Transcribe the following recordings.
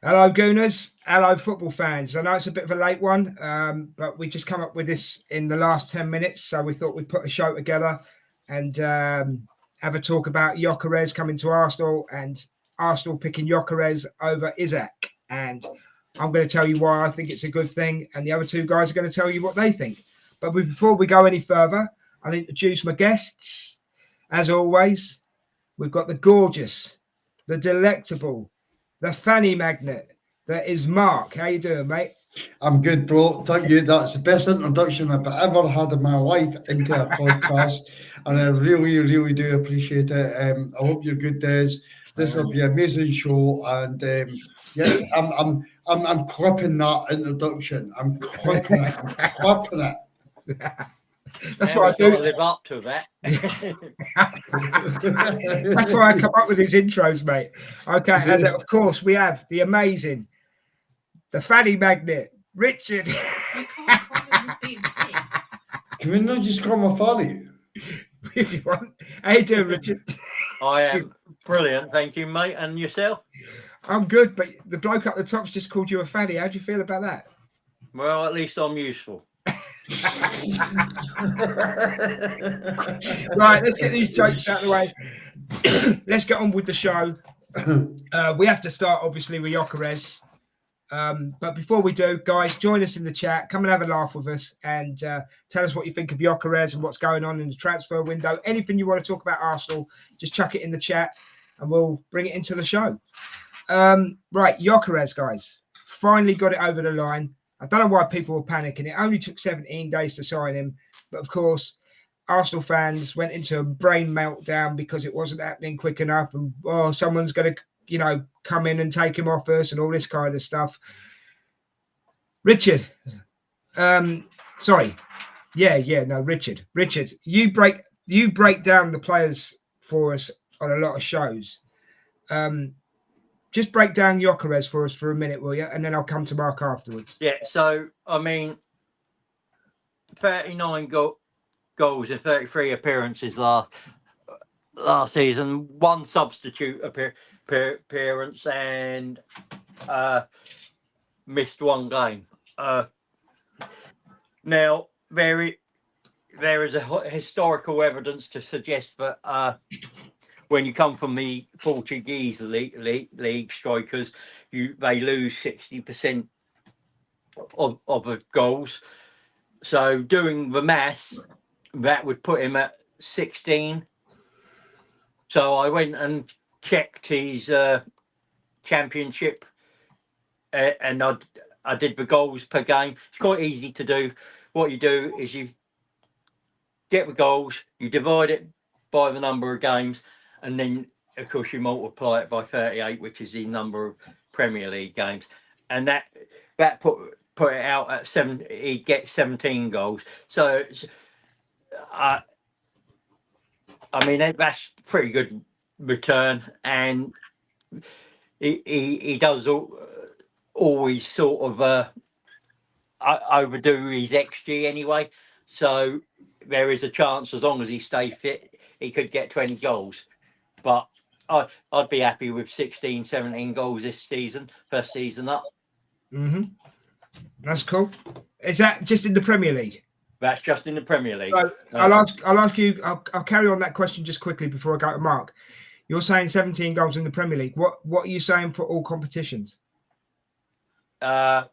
Hello, Gooners. Hello, football fans. I know it's a bit of a late one, but we just come up with this in the last 10 minutes. So we thought we'd put a show together and have a talk about Gyökeres coming to Arsenal and Arsenal picking Gyökeres over Isaac. And I'm going to tell you why I think it's a good thing. And the other two guys are going to tell you what they think. But before we go any further, I'll introduce my guests. As always, we've got the gorgeous, the delectable, the fanny magnet that is Mark. How you doing, mate? I'm good, bro. Thank you. That's the best introduction I've ever had in my life into a podcast, and I really, really do appreciate it. I hope you're good, Des. This will be an amazing show, and yeah, I'm clipping that introduction. I'm clipping it. I'm clipping it. That's what I do. Live up to that. That's why I come up with these intros, mate. Okay, and of course we have the amazing, the fanny magnet, Richard. Can we not just call me fanny? If you want. How you doing, Richard? I am brilliant, thank you, mate. And yourself? I'm good, but the bloke up the top's just called you a fanny. How do you feel about that? Well, at least I'm useful. Right, let's get these jokes out of the way. Let's get on with the show. We have to start obviously with Gyökeres, but before we do, guys, join us in the chat. Come and have a laugh with us and tell us what you think of Gyökeres and what's going on in the transfer window. Anything you want to talk about Arsenal, just chuck it in the chat and we'll bring it into the show. Right, Gyökeres, guys, finally got it over the line. I don't know why people were panicking. It only took 17 days to sign him. But of course, Arsenal fans went into a brain meltdown because it wasn't happening quick enough. And, oh, someone's going to, come in and take him off us and all this kind of stuff. Richard. Richard. Richard, you break down the players for us on a lot of shows. Just break down Gyökeres for us for a minute, will you? And then I'll come to Mark afterwards. Yeah, so, 39 goals in 33 appearances last season, one substitute appearance and missed one game. Now, there is a historical evidence to suggest that when you come from the Portuguese league strikers, they lose 60% of the goals. So doing the maths, that would put him at 16. So I went and checked his championship, and I did the goals per game. It's quite easy to do. What you do is you get the goals, you divide it by the number of games, and then, of course, you multiply it by 38, which is the number of Premier League games. And that put it out at 7. He'd get 17 goals. So, that's pretty good return. And he does always sort of overdo his XG anyway. So there is a chance, as long as he stays fit, he could get 20 goals. But I'd be happy with 16, 17 goals this season, first season up. Mm-hmm. That's cool. Is that just in the Premier League? That's just in the Premier League. So I'll ask you. I'll carry on that question just quickly before I go to Mark. You're saying 17 goals in the Premier League. What are you saying for all competitions? I'm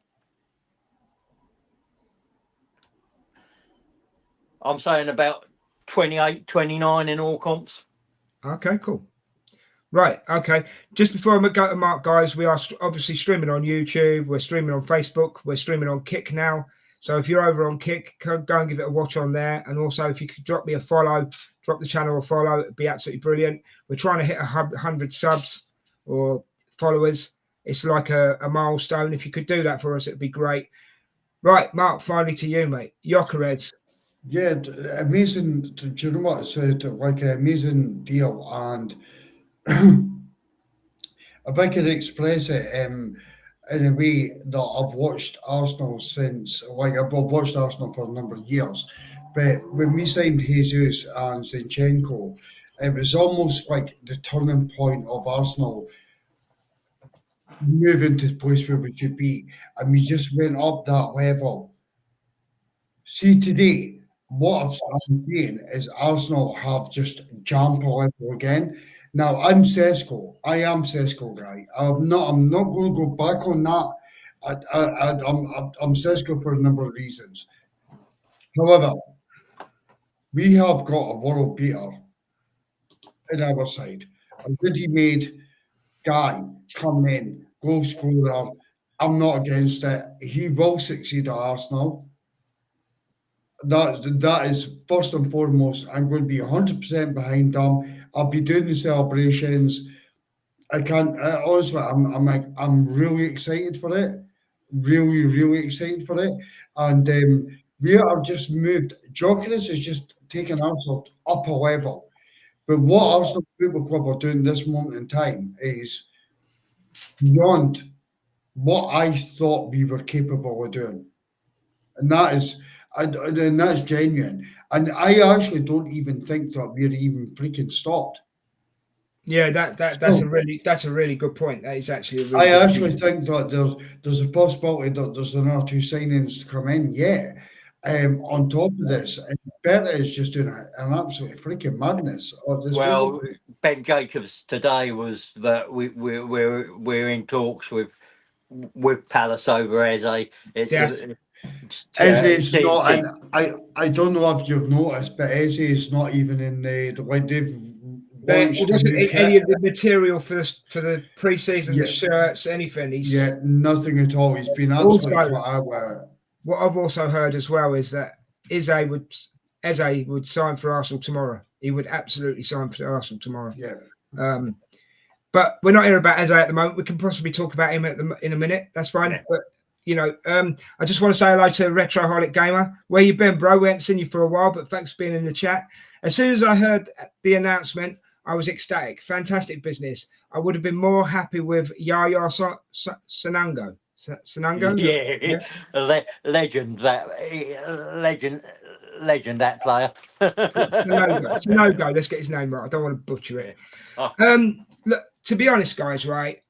saying about 28, 29 in all comps. Okay, cool. Right, okay. Just before I go to Mark, guys, we are obviously streaming on YouTube. We're streaming on Facebook. We're streaming on Kick now. So if you're over on Kick, go and give it a watch on there. And also, if you could drop me a follow, drop the channel a follow, it'd be absolutely brilliant. We're trying to hit 100 subs or followers. It's like a milestone. If you could do that for us, it'd be great. Right, Mark, finally to you, mate. Gyökeres. Yeah, amazing. Do you know what? It's like an amazing deal. And if I could express it in a way that I've watched Arsenal since, I've watched Arsenal for a number of years. But when we signed Jesus and Zinchenko, it was almost like the turning point of Arsenal moving to the place where we should be, and we just went up that level. See, today, what I'm seeing is Arsenal have just jumped a level again. Now, I'm Sesko. I am Sesko guy. I'm not going to go back on that. I'm Sesko for a number of reasons. However, we have got a world beater in our side. A ready-made guy coming in, goal scorer. I'm not against it. He will succeed at Arsenal. That is first and foremost. I'm going to be 100% behind them. I'll be doing the celebrations. I can't honestly. I'm really excited for it. Really excited for it. And we have just moved. Gyökeres has just taken Arsenal up a level. But what Arsenal Football Club are doing this moment in time is beyond what I thought we were capable of doing, and that's genuine. And I actually don't even think that we're even freaking stopped. Yeah, that's a really good point. That is actually a really I good actually point. think that there's a possibility that there's another 2 signings to come in. Yeah. On top of this, Berta is just doing an absolute freaking madness. Well, Ben Jacobs today was that we're in talks with Palace over Eze. Eze's not, and I don't know if you've noticed, but Eze is not even in like they've launched It wasn't a new any kit. of the material for the pre-season, the shirts, anything. Nothing at all. He's been absolutely Also, flat out with it. What I've also heard as well is that Eze would sign for Arsenal tomorrow. He would absolutely sign for Arsenal tomorrow. Yeah. But we're not here about Eze at the moment. We can possibly talk about him in a minute. That's fine. Yeah. But I just want to say hello to Retroholic Gamer. Where you been, bro? We haven't seen you for a while, but thanks for being in the chat. As soon as I heard the announcement, I was ecstatic. Fantastic business. I would have been more happy with Yaya Sanango. Sanango? Yeah. Legend that player. Sanogo, let's get his name right. I don't want to butcher it. Look, to be honest, guys, right?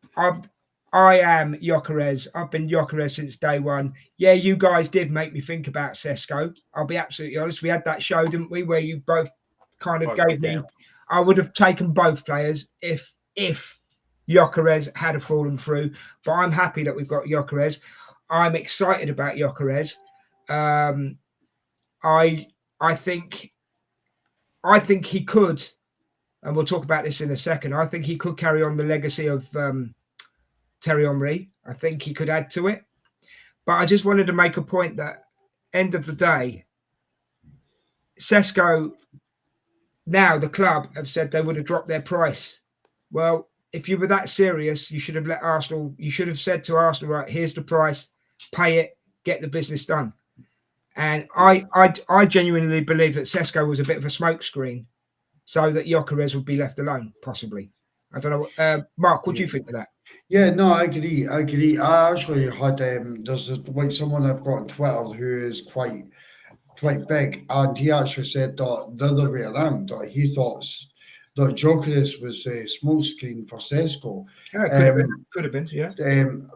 I am Gyokeres. I've been Gyokeres since day one. Yeah, you guys did make me think about Sesko. I'll be absolutely honest. We had that show, didn't we, where you both kind of gave me. I would have taken both players if Gyokeres had fallen through. But I'm happy that we've got Gyokeres. I'm excited about Gyokeres. I think he could, and we'll talk about this in a second. I think he could carry on the legacy of Thierry Henry. I think he could add to it. But I just wanted to make a point that end of the day, Sesko, now the club have said they would have dropped their price. Well, if you were that serious, you should have said to Arsenal, right, here's the price, pay it, get the business done. And I genuinely believe that Sesko was a bit of a smokescreen so that Gyökeres would be left alone, possibly. I don't know. Mark, what do you think of that? Yeah, no, I agree. I actually had there's like someone I've got on Twitter who is quite big, and he actually said that the other way around, that he thought that Gyökeres was a smokescreen for Sesko. Yeah, could have been, yeah.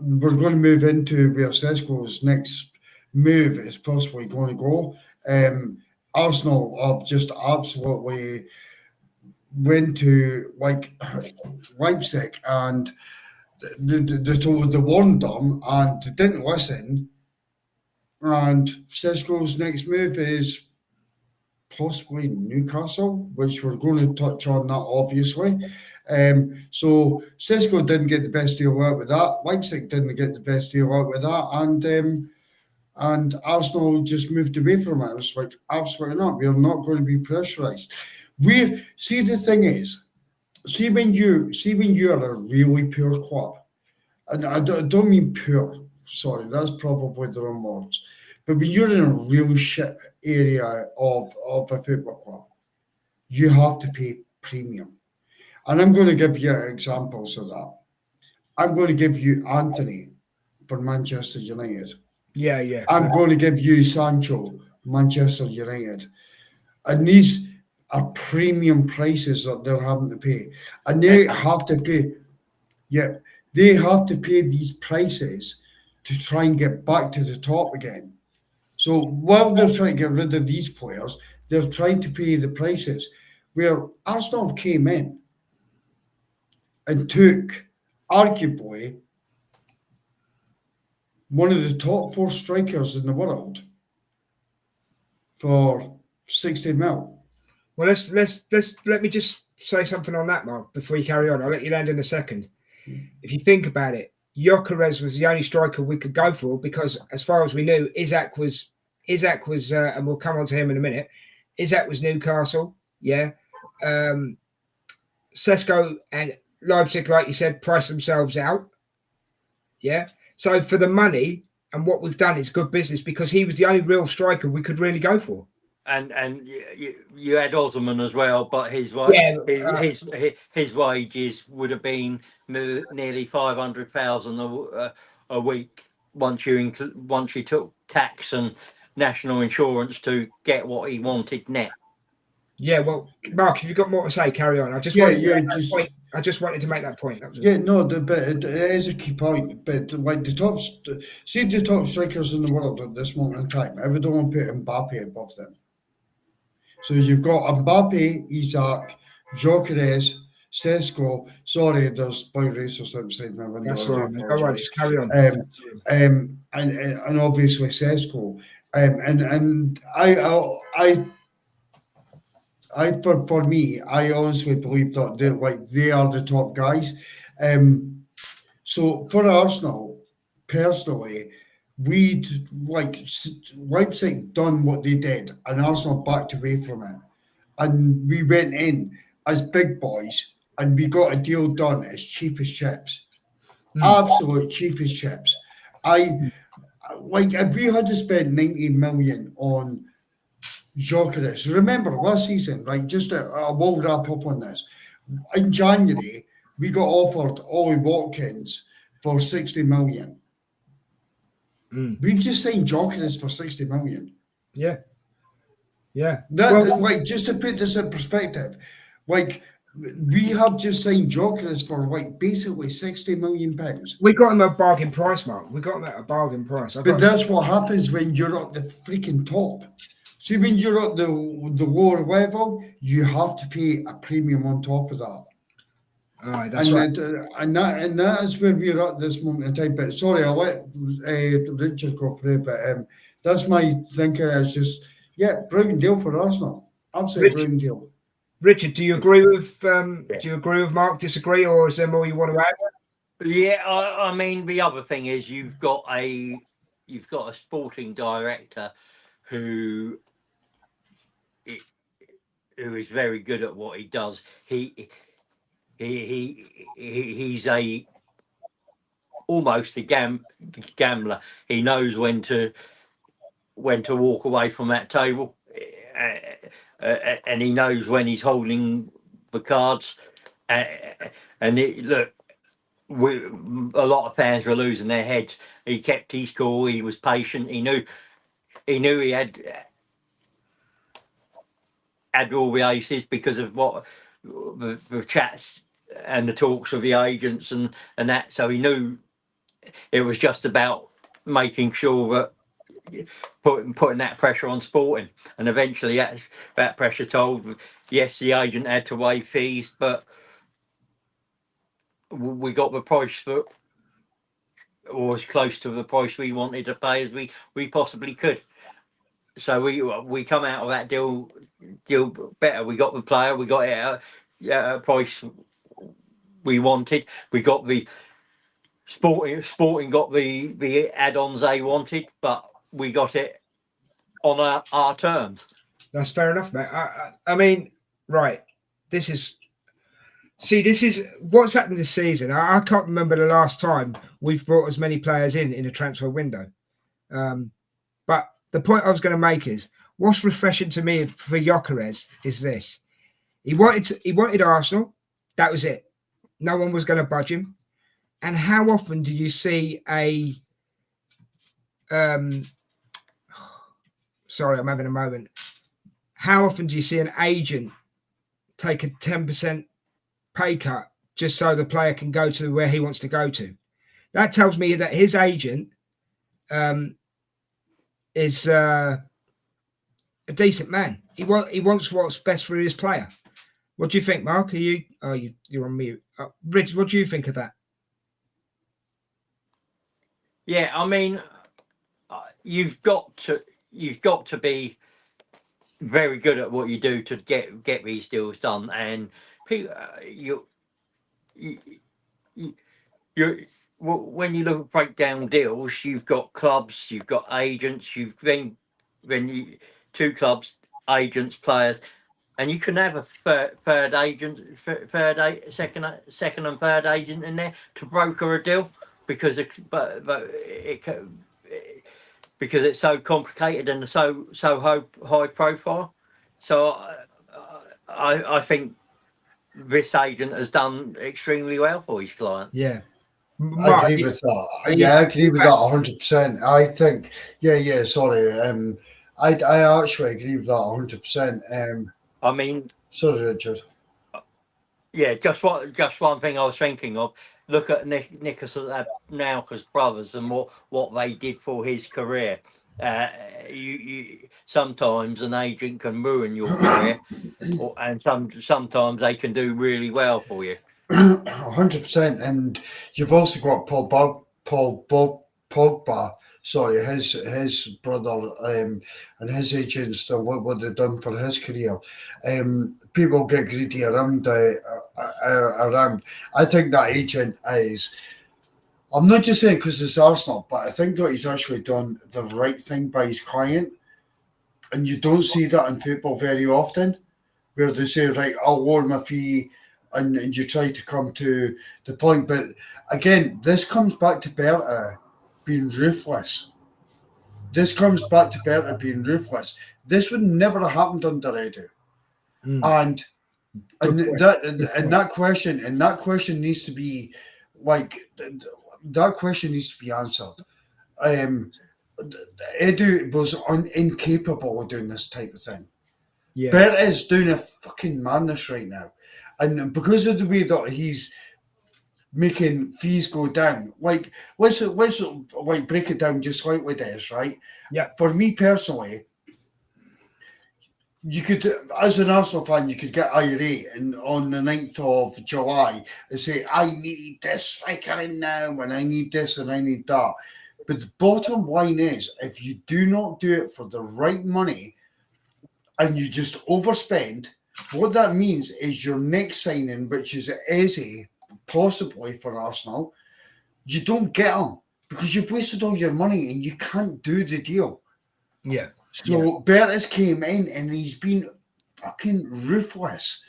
We're going to move into where Sesko's next move is possibly going to go. Arsenal have just absolutely went to like Leipzig and they warned them and they didn't listen. And Sesko's next move is possibly Newcastle, which we're going to touch on that obviously. So Sesko didn't get the best deal out with that. Leipzig didn't get the best deal out with that, and Arsenal just moved away from it. It's like, absolutely not. We're not going to be pressurised. See, the thing is, see when you're a really poor club, and I don't mean poor. Sorry, that's probably the wrong words. But when you're in a really shit area of a football club, you have to pay premium. And I'm going to give you examples of that. I'm going to give you Anthony for Manchester United. Yeah. I'm going to give you Sancho, Manchester United. And these are premium prices that they're having to pay. And they have to pay. Yeah. They have to pay these prices to try and get back to the top again. So while they're trying to get rid of these players, they're trying to pay the prices. Where Arsenal came in and took, arguably, one of the top 4 strikers in the world for 60 mil. Well, let me just say something on that, Mark, before you carry on. I'll let you land in a second. If you think about it, Gyökeres was the only striker we could go for because, as far as we knew, Isaac was, and we'll come on to him in a minute. Isaac was Newcastle, yeah. Sesko and Leipzig, like you said, priced themselves out, yeah. So for the money and what we've done, it's good business because he was the only real striker we could really go for. And you had Osman as well, but his wages would have been nearly 500,000 a week once you took tax and national insurance to get what he wanted net. Yeah, well, Mark, if you've got more to say, carry on. I just wanted to make that point. That was but it is a key point. But like the top strikers in the world at this moment in time, I would only put Mbappe above them. So you've got Mbappe, Isaac, Gyökeres, Sesko. Sorry, there's boy racers outside my window. That's right. All right, just carry on. And obviously Sesko. And for me, I honestly believe that they are the top guys. So for Arsenal, personally, we'd Leipzig done what they did, and Arsenal backed away from it, and we went in as big boys, and we got a deal done as cheap as chips, absolute cheap as chips. If we had to spend 90 million on Gyökeres, remember last season, right? Just I will wrap up on this. In January, we got offered Ollie Watkins for 60 million. We've just signed Gyökeres for 60 million. Yeah. Just to put this in perspective, we have just signed Gyökeres for basically 60 million pounds. We got him at a bargain price, Mark. We got him at a bargain price. But that's what happens when you're at the freaking top. See, when you're at the lower level, you have to pay a premium on top of that. That's right. And that is where we're at this moment in time. But sorry, I'll let Richard go through. But that's my thinking. Is just brilliant deal for Arsenal. Absolutely brilliant deal. Richard, do you agree with Mark? Disagree, or is there more you want to add? Yeah, I mean the other thing is you've got a sporting director who is very good at what he does. He's almost a gambler. He knows when to walk away from that table, and he knows when he's holding the cards. And look, a lot of fans were losing their heads. He kept his cool. He was patient. He knew he had all the aces because of what the chats and the talks of the agents and that. So he knew it was just about making sure that putting that pressure on Sporting, and eventually that pressure told. Yes, the agent had to waive fees, but we got the price that was close to the price we wanted to pay as we possibly could. So we come out of that deal better. We got the player, we got it at a price we wanted. We got the Sporting got the add-ons they wanted, but we got it on our terms. That's fair enough, mate. I mean, right. This is what's happened this season. I can't remember the last time we've brought as many players in a transfer window. But the point I was going to make is what's refreshing to me for Gyökeres is this. He wanted Arsenal. That was it. No one was going to budge him. And how often do you see sorry, I'm having a moment. How often do you see an agent take a 10% pay cut just so the player can go to where he wants to go to. That tells me that his agent is a decent man. He wants what's best for his player. What do you think, Mark? You're on mute. Rich, what do you think of that? Yeah, I mean, you've got to be very good at what you do to get these deals done, and when you look at breakdown deals, you've got clubs, you've got agents, two clubs, agents, players, and you can have a third agent, second and third agent in there to broker a deal, because because it's so complicated and so high profile. So I think this agent has done extremely well for his client. Yeah. I agree with that. Yeah, I agree with that 100%. I think, sorry. I actually agree with that 100%. I mean, sorry, Richard. Yeah, just one thing I was thinking of. Look at Nicholas Nauka's brothers and what they did for his career. You sometimes an agent can ruin your career, and sometimes they can do really well for you. 100%, and you've also got Paul Pogba. Sorry, his brother and his agents. What they've done for his career. People get greedy around. I think that agent is. I'm not just saying because it's Arsenal, but I think that he's actually done the right thing by his client, and you don't see that in football very often, where they say, right, I'll lower my fee, and you try to come to the point. But again, this comes back to Berta being ruthless. This would never have happened under Edu. And that question needs to be answered. Edu was incapable of doing this type of thing. Yeah. Berta is doing a fucking madness right now. And because of the way that he's making fees go down, let's break it down just slightly, Des, right? Yeah. For me personally, you could, as an Arsenal fan, you could get irate and on the 9th of July and say, I need this striker in now, and I need this and I need that. But the bottom line is, if you do not do it for the right money and you just overspend, what that means is your next signing, which is Eze, possibly for Arsenal, you don't get him because you've wasted all your money and you can't do the deal. Yeah. So Berta's came in and he's been fucking ruthless.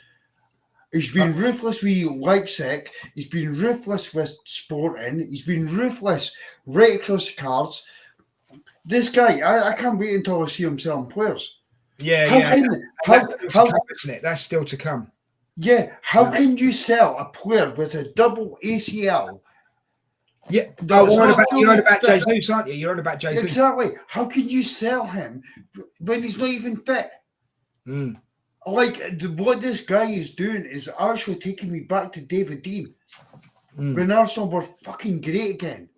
He's been ruthless with Leipzig. He's been ruthless with Sporting. He's been ruthless right across the cards. This guy, I can't wait until I see him selling players. Yeah, that's still to come. Yeah, how can you sell a player with a double ACL? Yeah, you're on about Jesus, aren't you? You're on about Jesus. Exactly. How can you sell him when he's not even fit? What this guy is doing is actually taking me back to David Dean when Arsenal were fucking great again.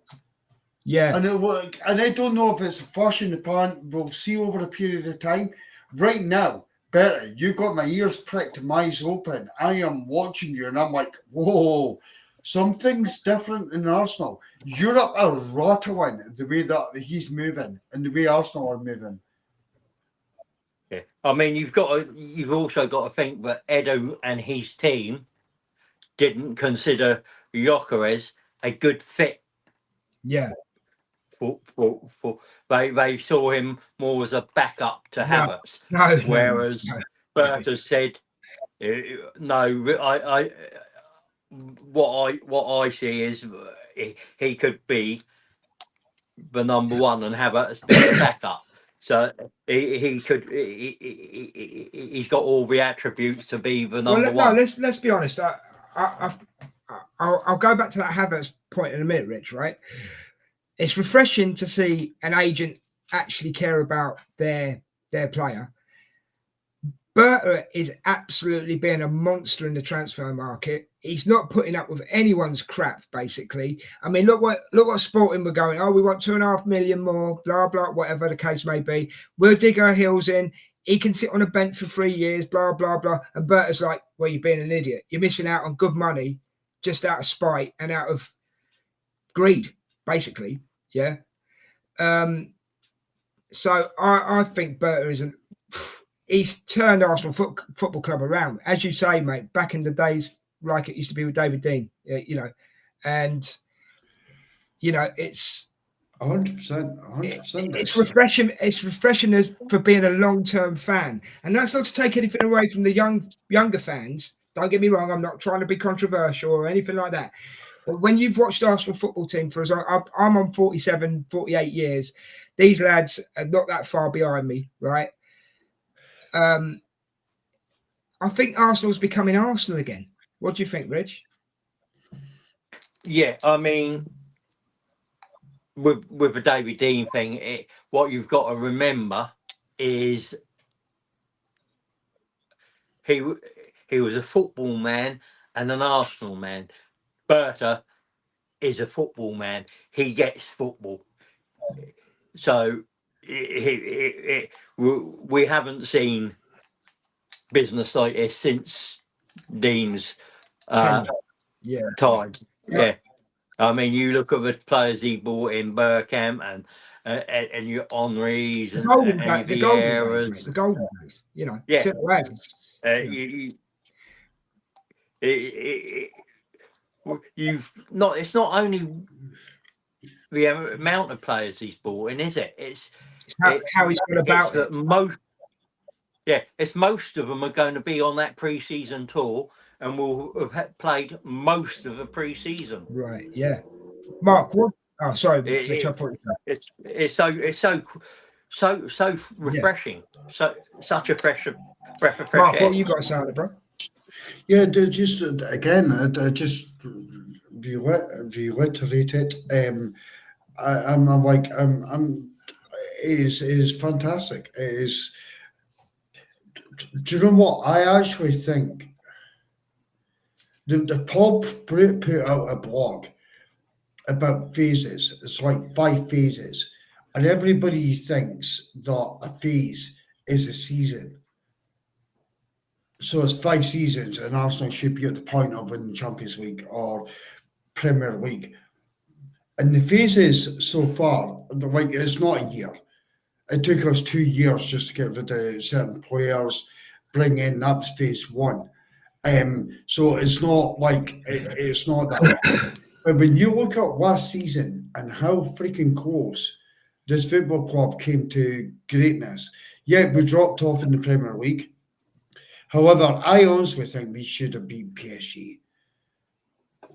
Yeah, and I don't know if it's a flash in the pan. We'll see over a period of time. Right now, Berta, you got my ears pricked, my eyes open. I am watching you, and I'm like, whoa. Something's different in Arsenal. Europe are rattling the way that he's moving and the way Arsenal are moving. Yeah, I mean, you've also got to think that Edu and his team didn't consider Gyökeres a good fit. Yeah. They saw him more as a backup to Havertz. Whereas Berta said, no, what I see is he could be the number one and Havertz be the backup. So he's got all the attributes to be the number one. No, let's be honest. I'll go back to that Havertz point in a minute, Rich. Right? It's refreshing to see an agent actually care about their player. Berta is absolutely being a monster in the transfer market. he's not putting up with anyone's crap, basically. I mean, look what Sporting were going. Oh, we want 2.5 million more, blah blah, whatever the case may be. We'll dig our heels in. He can sit on a bench for 3 years, blah blah blah. And Berta's like, well, you're being an idiot. You're missing out on good money just out of spite and out of greed, basically. Yeah. So I think Berta isn't. He's turned Arsenal Football Club around, as you say, mate. Back in the days, like it used to be with David Dean, you know, and you know it's 100%, 100%. It's refreshing. It's refreshing for being a long-term fan, and that's not to take anything away from the younger fans. Don't get me wrong. I'm not trying to be controversial or anything like that. But when you've watched Arsenal football team for as long, I'm on 47, 48 years. These lads are not that far behind me, right? I think Arsenal's becoming Arsenal again. What do you think, Rich? Yeah, I mean, with the David Dean thing, what you've got to remember is he was a football man and an Arsenal man. Berta is a football man. He gets football. So we haven't seen business like this since Dean's time. Yeah. I mean, you look at the players he bought in Bergkamp and your Henrys and the golden days, you know. Yeah. It's not only the amount of players he's bought in, is it? It's how he's gone about it. Most of them are going to be on that pre-season tour and will have played most of the pre-season. Right. Yeah. Mark, what? Oh, sorry. It's so refreshing. Yeah. Such a fresh breath of fresh Mark, air. what you got to say, bro? Yeah, just again, just reiterate it. It is fantastic. It is. Do you know what? I actually think the pub put out a blog about phases. It's like 5 phases, and everybody thinks that a phase is a season. So it's 5 seasons, and Arsenal should be at the point of winning the Champions League or Premier League. And the phases so far, like, it's not a year. It took us 2 years just to get rid of certain players, bring in, that was phase 1. So it's not like, it's not that. But when you look at last season and how freaking close this football club came to greatness, yeah, we dropped off in the Premier League. However, I honestly think we should have beat PSG.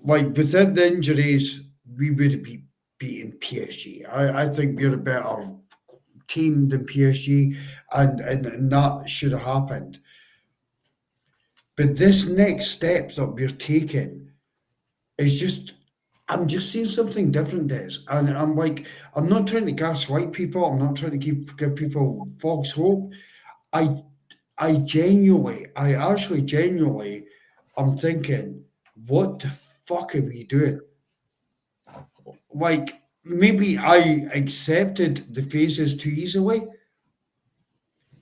Like, without the injuries, we would have beaten PSG. I think we're a better team than PSG, and that should have happened. But this next step that we're taking is just, I'm just seeing something different, Des. And I'm like, I'm not trying to gaslight people. I'm not trying to give people false hope. I actually genuinely, I'm thinking, what the fuck are we doing? Like, maybe I accepted the phases too easily.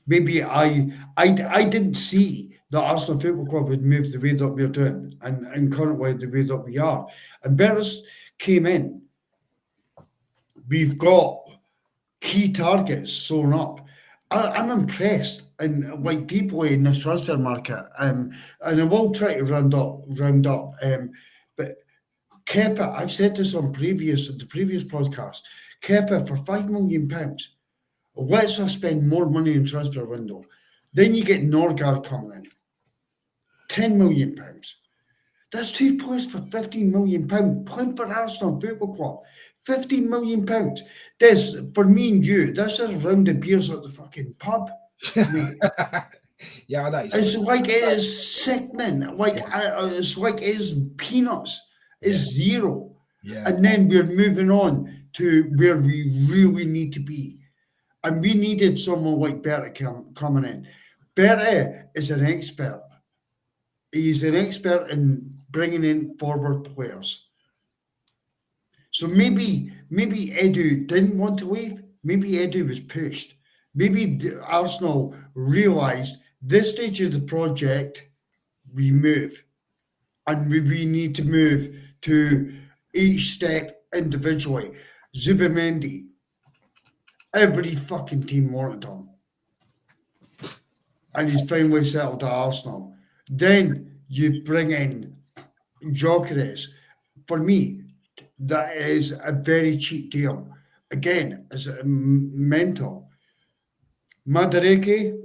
Maybe I didn't see that Arsenal Football Club would move the way that we're doing and currently the way that we are. And Berta's came in. We've got key targets sewn up. I'm impressed and like deeply in this transfer market. And I will try to round up. But Kepa, I've said this on the previous podcast. Kepa for £5 million. Let's us spend more money in transfer window. Then you get Norgard coming in. £10 million. That's 2 players for £15 million. Playing for Arsenal Football Club. £15 million. This, for me and you, that's a round of beers at the fucking pub, mate. Yeah, I know. It's like it is sickening. Like, it's like it is peanuts. It's zero. Yeah. And then we're moving on to where we really need to be. And we needed someone like Berta coming in. Berta is an expert. He's an expert in bringing in forward players. So maybe Edu didn't want to leave. Maybe Edu was pushed. Maybe Arsenal realised this stage of the project, we move. And we need to move to each step individually. Zubimendi, every fucking team wanted him. And he's finally settled at Arsenal. Then you bring in Gyökeres. For me, that is a very cheap deal. Again, it's mental. Madueke,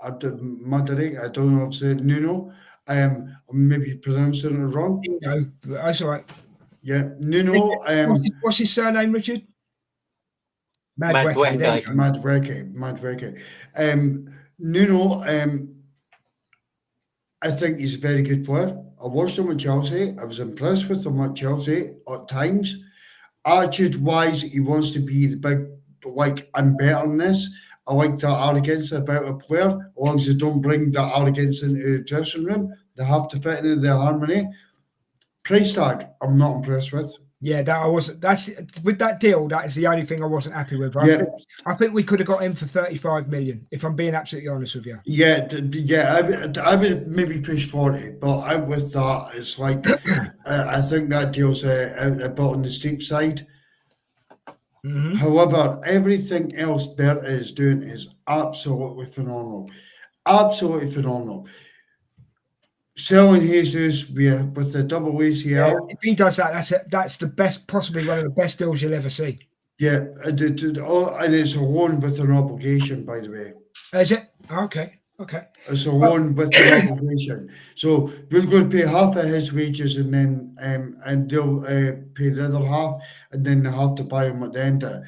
I don't know if it's Nuno. Maybe pronouncing it wrong. No, that's all right. Yeah, Nuno. What's his surname, Richard? Madueke. There you go. Madueke. Nuno, I think he's a very good player. I watched him at Chelsea. I was impressed with him at Chelsea at times. Attitude-wise, he wants to be the big, like, I'm better than this. I like that arrogance about a player. As long as they don't bring that arrogance into the dressing room, they have to fit into their harmony. Price tag, I'm not impressed with. Yeah, that's with that deal. That is the only thing I wasn't happy with. I think we could have got him for 35 million. If I'm being absolutely honest with you. Yeah. I would maybe push 40, but out with that, it's like I think that deal's a bit on the steep side. Mm-hmm. However, everything else Berta is doing is absolutely phenomenal. Absolutely phenomenal. Selling Jesus with the double ACL. Yeah, if he does that, that's the best, possibly one of the best deals you'll ever see. Yeah, and it's a loan with an obligation, by the way. Is it? Okay. It's a loan with an obligation. So we're going to pay half of his wages, and then and they'll pay the other half, and then they have to buy him at the end of it.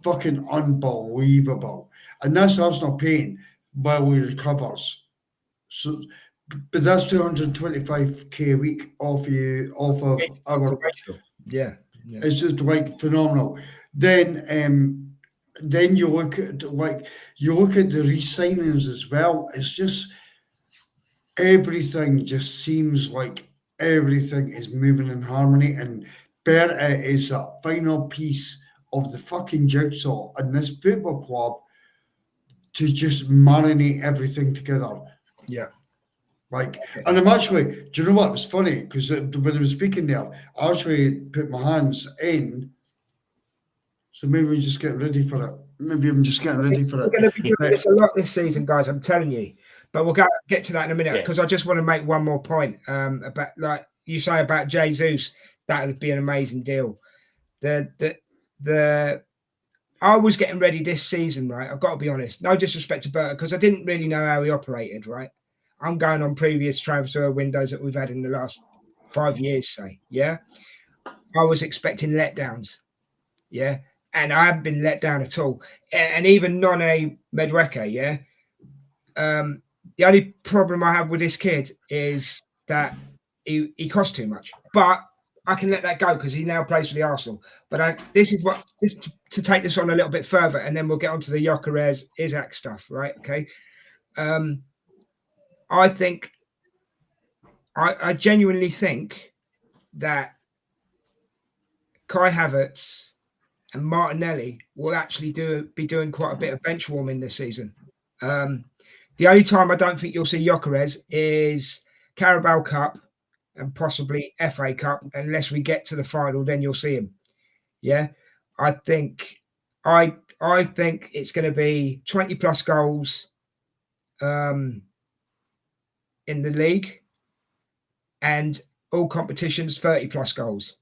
Fucking unbelievable. And that's us not paying while he recovers. So, but that's 225k a week off of our. Yeah. It's just like phenomenal. Then you look at the re-signings as well. It's just everything just seems like everything is moving in harmony, and Berta is that final piece of the fucking jigsaw in this football club to just marinate everything together. Yeah. Like, and I'm actually, do you know what? It was funny because when I was speaking there, I actually put my hands in. So maybe we're just getting ready for it. Maybe I'm just getting ready for it. We're going to be doing this a lot this season, guys. I'm telling you. But we'll get to that in a minute because I just want to make one more point about, like you say about Jesus. That would be an amazing deal. I was getting ready this season, right? I've got to be honest. No disrespect to Berta, because I didn't really know how he operated, right? I'm going on previous transfer windows that we've had in the last 5 years, say, yeah? I was expecting letdowns, yeah? And I haven't been let down at all. And even None Madueke, yeah? The only problem I have with this kid is that he costs too much. But I can let that go because he now plays for the Arsenal. But this is to take this on a little bit further, and then we'll get onto the Gyökeres, Issac stuff, right? Okay. I genuinely think that Kai Havertz and Martinelli will actually be doing quite a bit of bench warming this season. The only time I don't think you'll see Gyökeres is Carabao Cup and possibly FA Cup, unless we get to the final, then you'll see him. Yeah, I think it's going to be 20 plus goals in the league, and all competitions 30 plus goals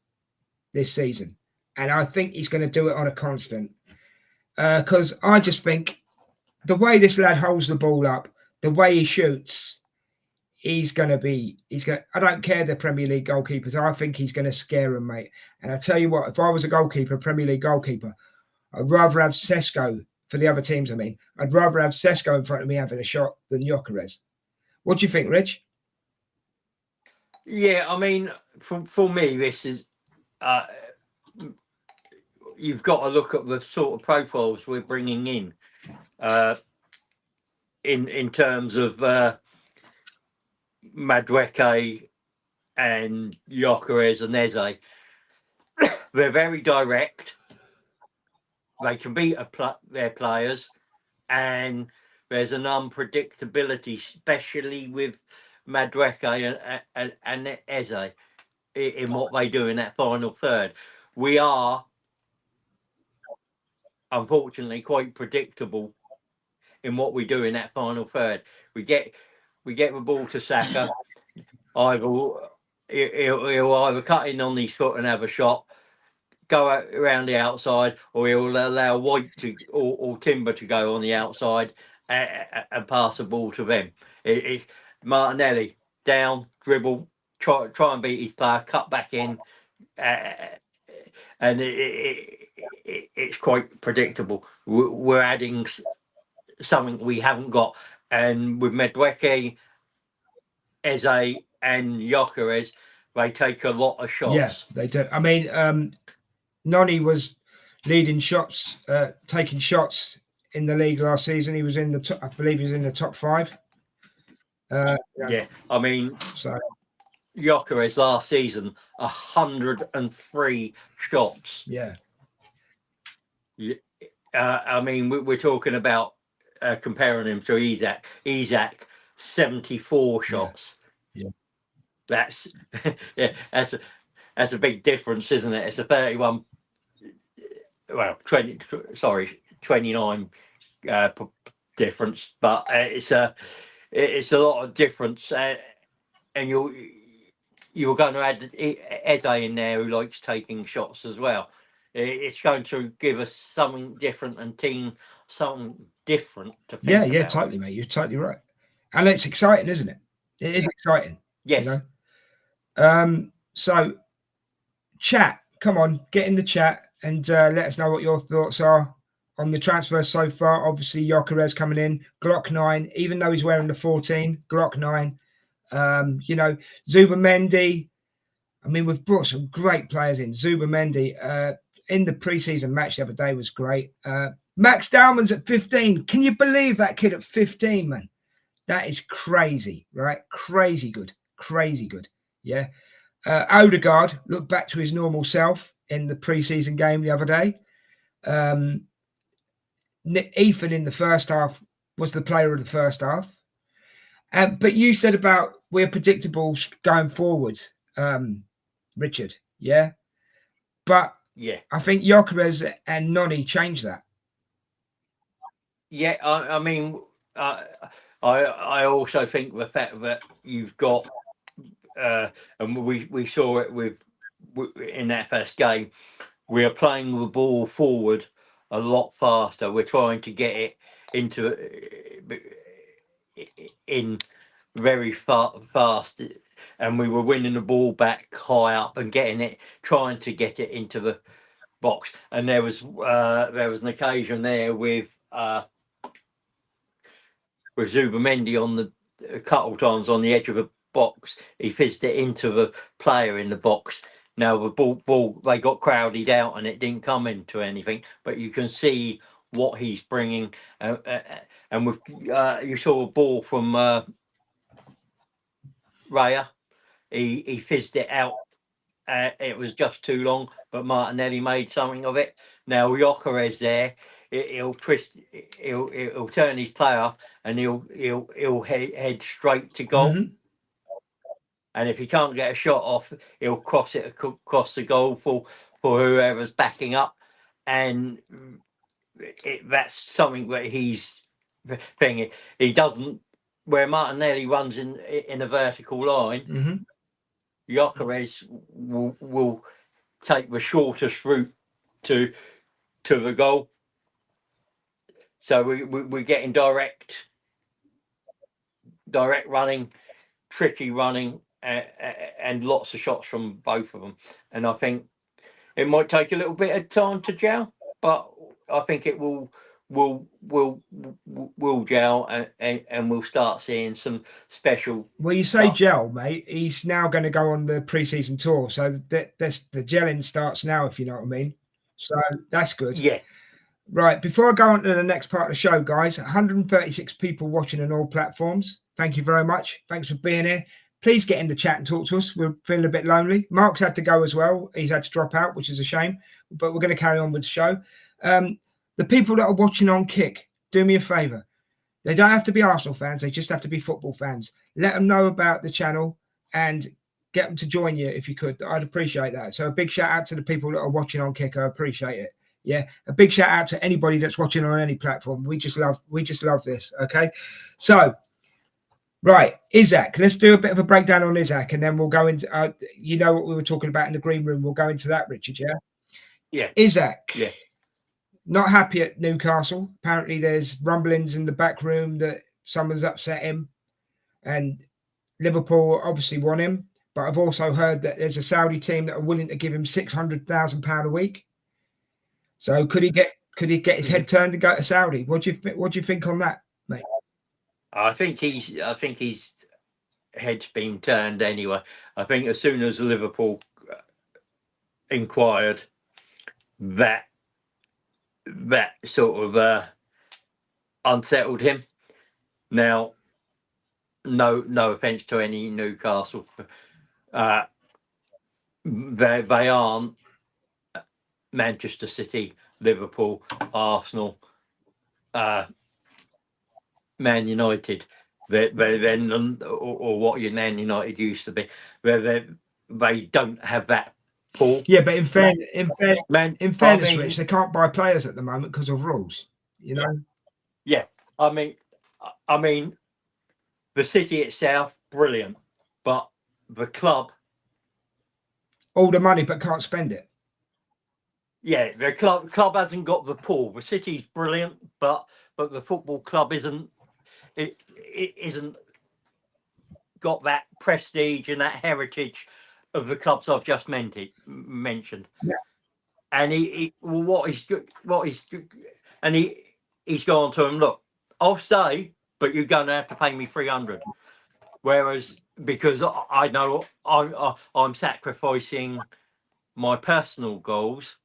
this season. And I think he's going to do it on a constant because I just think the way this lad holds the ball up, the way he shoots, I don't care the Premier League goalkeepers. I think he's going to scare them, mate. And I tell you what, if I was a goalkeeper, a Premier League goalkeeper, I'd rather have Sesko for the other teams. I'd rather have Sesko in front of me having a shot than Gyökeres. What do you think, Rich? Yeah, I mean, for me, this is you've got to look at the sort of profiles we're bringing in terms of Madueke, and Gyökeres and Eze. They're very direct. They can beat their players, and there's an unpredictability, especially with Madueke and Eze, in what they do in that final third. We are, unfortunately, quite predictable in what we do in that final third. We get the ball to Saka. He'll either cut in on his foot and have a shot, go out around the outside, or he'll allow White to or Timber to go on the outside and pass the ball to them. It's Martinelli down, dribble, try and beat his player, cut back in, and it's quite predictable. We're adding something we haven't got, and with Madueke, Eze, and Gyökeres, they take a lot of shots. Yeah, they do. I mean, Noni was leading shots, taking shots in the league last season. He was in the top, I believe he was in the top 5. Yeah, I mean, so Gyökeres last season, 103 shots. Yeah. I mean, we're talking about comparing him to Isaac. Isaac, 74 shots. Yeah. That's that's a big difference, isn't it? It's a 31. Well, 29 difference, but it's a lot of difference, and you're going to add Eze in there, who likes taking shots as well. It's going to give us something different and team something different to think yeah, about. totally, mate. You're totally right, and it's exciting, isn't it? It is exciting. Yes. You know? So, chat. Come on, get in the chat and let us know what your thoughts are on the transfer so far. Obviously, Gyökeres coming in, Glock 9, even though he's wearing the 14, Glock 9. You know, Zubamendi. I mean, we've brought some great players in. Zubamendi in the preseason match the other day was great. Max Dowman's at 15. Can you believe that kid at 15, man? That is crazy, right? Crazy good. Yeah. Odegaard looked back to his normal self in the preseason game the other day. Ethan in the first half was the player of the first half. But you said about we're predictable going forward, Richard. Yeah. But yeah, I think Gyökeres and Noni changed that. Yeah, I mean, I also think the fact that you've got, and we saw it with in that first game, we are playing the ball forward a lot faster. We're trying to get it into in very fast, and we were winning the ball back high up and trying to get it into the box. And there was an occasion there with Zubamendi on a couple times on the edge of the box. He fizzed it into the player in the box. Now the ball they got crowded out and it didn't come into anything, but you can see what he's bringing. And with you saw a ball from Raya, he fizzed it out. It was just too long, but Martinelli made something of it. Now Gyökeres there, he'll twist, he'll turn his player off, and he'll head straight to goal. Mm-hmm. And if he can't get a shot off, he'll cross it across the goal for whoever's backing up, and that's something that he's thinking. He doesn't, where Martinelli runs in a vertical line. Mm-hmm. Gyökeres will take the shortest route to the goal. So we're getting direct running, tricky running, and lots of shots from both of them. And I think it might take a little bit of time to gel, but I think it will gel, and we'll start seeing some special. Well, you say gel, mate. He's now going to go on the preseason tour, so the gelling starts now, if you know what I mean. So that's good. Yeah. Right. Before I go on to the next part of the show, guys, 136 people watching on all platforms. Thank you very much. Thanks for being here. please get in the chat and talk to us. We're feeling a bit lonely. Mark's had to go as well. He's had to drop out, which is a shame, but we're going to carry on with the show. The people that are watching on Kick, do me a favour. They don't have to be Arsenal fans. They just have to be football fans. Let them know about the channel and get them to join you if you could. I'd appreciate that. So a big shout out to the people that are watching on Kick. I appreciate it. Yeah, a big shout out to anybody that's watching on any platform. We just love this. Okay, so right, Isaac. Let's do a bit of a breakdown on Isaac, and then we'll go into you know what we were talking about in the green room. We'll go into that, Richard. Yeah. Yeah. Isaac. Yeah. Not happy at Newcastle. Apparently, there's rumblings in the back room that someone's upset him, and Liverpool obviously want him. But I've also heard that there's a Saudi team that are willing to give him £600,000 a week. So could he get his head turned and go to Saudi? What do you think on that, mate? I think his head's been turned anyway. I think as soon as Liverpool inquired, that sort of unsettled him. Now, no offense to any Newcastle, they aren't Manchester City, Liverpool, Arsenal, Man United. They're or what Man United used to be. They don't have that pull. Yeah, but in fairness, Rich, they can't buy players at the moment because of rules. You know. Yeah, I mean, the city itself, brilliant, but the club, all the money but can't spend it. Yeah, the club hasn't got the pull. The city's brilliant, but the football club isn't got that prestige and that heritage of the clubs I've just mentioned. Yeah. And he's gone to him. Look, I'll stay, but you're going to have to pay me 300. Whereas because I know I'm sacrificing my personal goals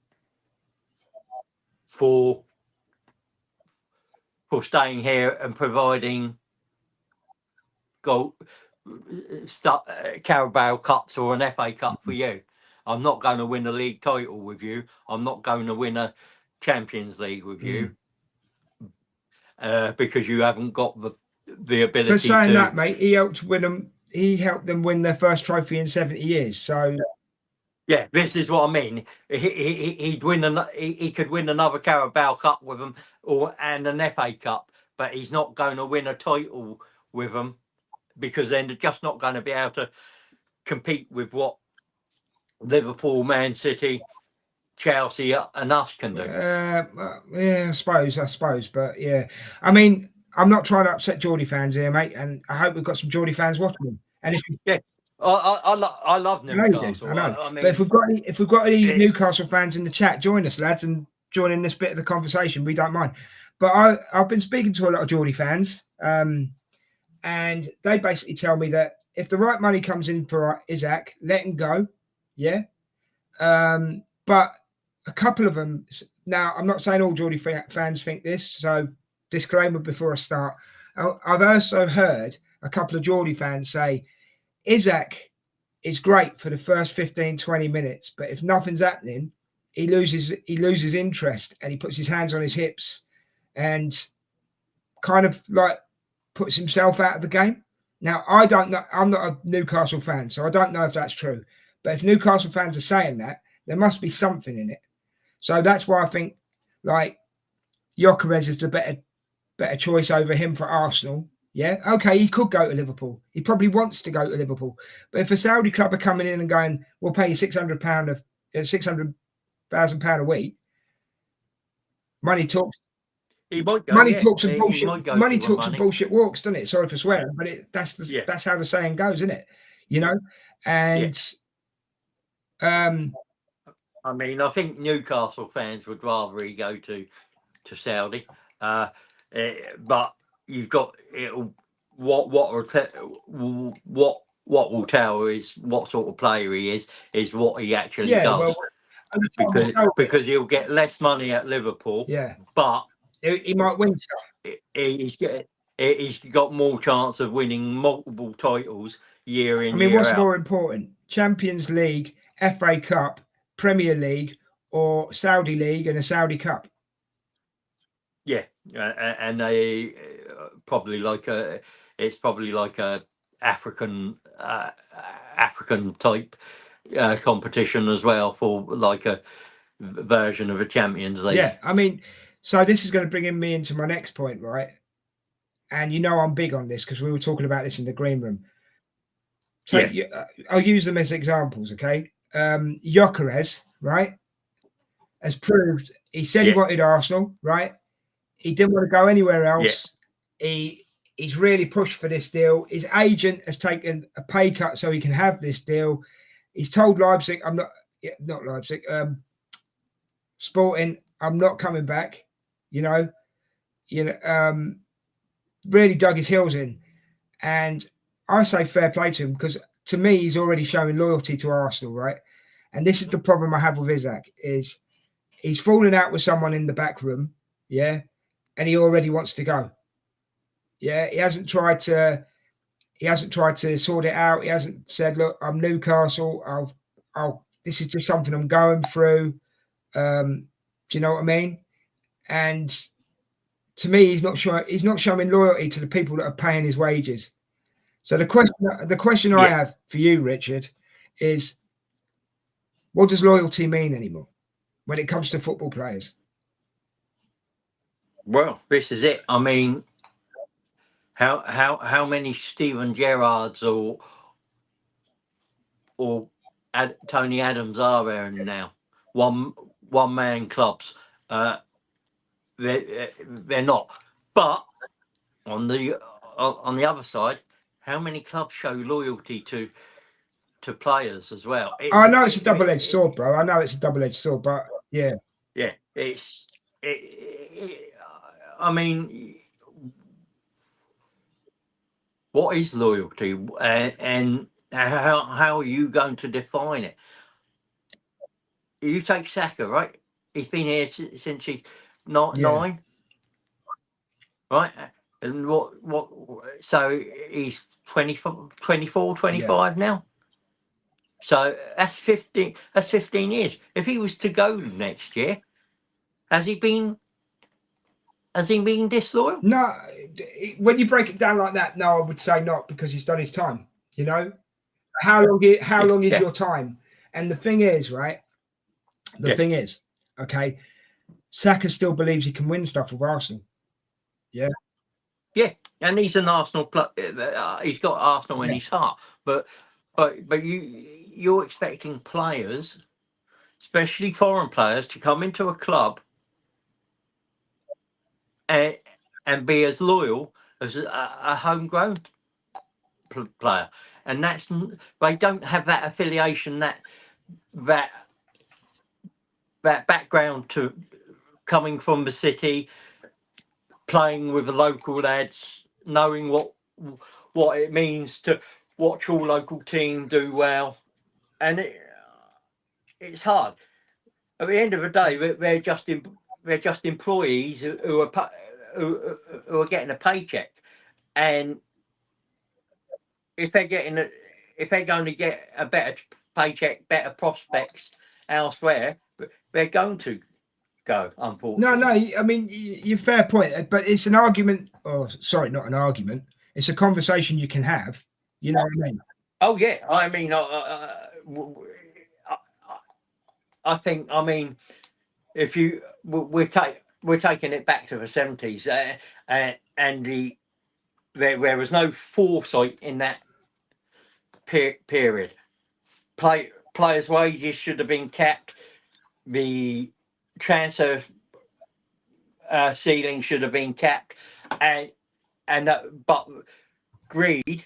for staying here and providing Carabao Cups or an FA Cup for you. I'm not going to win a league title with you. I'm not going to win a Champions League with you because you haven't got the ability. But saying that, mate, he helped them win their first trophy in 70 years. So. Yeah, this is what I mean. He could win another Carabao Cup with them and an FA Cup, but he's not going to win a title with them because then they're just not going to be able to compete with what Liverpool, Man City, Chelsea, and us can do. Yeah, I suppose, but yeah, I mean, I'm not trying to upset Geordie fans here, mate, and I hope we've got some Geordie fans watching. And I love Newcastle. I know. I mean, but if we've got any Newcastle fans in the chat, join us, lads, and join in this bit of the conversation. We don't mind. But I've been speaking to a lot of Geordie fans, and they basically tell me that if the right money comes in for Isaac, let him go. Yeah. But a couple of them. Now, I'm not saying all Geordie fans think this, so disclaimer before I start. I've also heard a couple of Geordie fans say, Isaac is great for the first 15, 20 minutes, but if nothing's happening, he loses interest and he puts his hands on his hips and kind of like puts himself out of the game. Now, I don't know. I'm not a Newcastle fan, so I don't know if that's true. But if Newcastle fans are saying that, there must be something in it. So that's why I think like Gyökeres is the better choice over him for Arsenal. Yeah, okay, he could go to Liverpool. He probably wants to go to Liverpool. But if a Saudi club are coming in and going, we'll pay you £600,000 a week, money talks. Money talks and bullshit. Money talks and bullshit walks, doesn't it? Sorry for swearing, but that's how the saying goes, isn't it? You know, and I mean, I think Newcastle fans would rather he go to Saudi, but you've got what will tell is what sort of player he is what he actually does. Well, because he'll get less money at Liverpool. Yeah, but he might win stuff. He's got more chance of winning multiple titles year in, I mean, year what's out. more important? Champions League, FA Cup, Premier League, or Saudi League and a Saudi Cup? Yeah, and they probably like a. It's probably like a African type competition as well, for like a version of a Champions League. Yeah, I mean, so this is going to bring me into my next point, right? And you know I'm big on this because we were talking about this in the green room. So I'll use them as examples, okay? Gyökeres, right, has proved he said he wanted Arsenal, right? He didn't want to go anywhere else. He's really pushed for this deal. His agent has taken a pay cut so he can have this deal. He's told Leipzig, I'm not Leipzig, Sporting, I'm not coming back. Really dug his heels in. And I say fair play to him, because to me, he's already showing loyalty to Arsenal, right? And this is the problem I have with Isaac, is he's falling out with someone in the back room, yeah, and he already wants to go. Yeah, he hasn't tried to sort it out. He hasn't said, look, I'm Newcastle. This is just something I'm going through. Do you know what I mean? And to me, he's not showing loyalty to the people that are paying his wages. So the question I have for you, Richard, is what does loyalty mean anymore when it comes to football players? Well, this is it. I mean, how many Steven Gerrards or Tony Adams are there now? One man clubs. They're not. But on the other side, how many clubs show loyalty to players as well? I know it's a double-edged sword, bro. I know it's a double-edged sword, but yeah. I mean, what is loyalty, and how are you going to define it? You take Saka, right? He's been here since he's not 9, right? And what? So he's 24, 25 now. So that's 15. That's 15 years. If he was to go next year, has he been disloyal? No, when you break it down like that, no, I would say not, because he's done his time. You know, how long is your time? And the thing is, right? The thing is, okay, Saka still believes he can win stuff with Arsenal. Yeah. Yeah, and he's an Arsenal player. He's got Arsenal in his heart, but you're expecting players, especially foreign players, to come into a club and be as loyal as a homegrown player, and they don't have that affiliation, that background to coming from the city, playing with the local lads, knowing what it means to watch your local team do well, and it's hard. At the end of the day, they're just employees who are getting a paycheck, and if they're going to get a better paycheck, better prospects elsewhere, they're going to go, unfortunately. No, I mean, you're fair point, but it's an argument. Oh, sorry, not an argument. It's a conversation you can have. You know what I mean? Oh yeah, I mean, I think, I mean, if we're taking it back to the 70s, and there was no foresight in that period. Players' wages should have been capped. The transfer ceiling should have been capped, but greed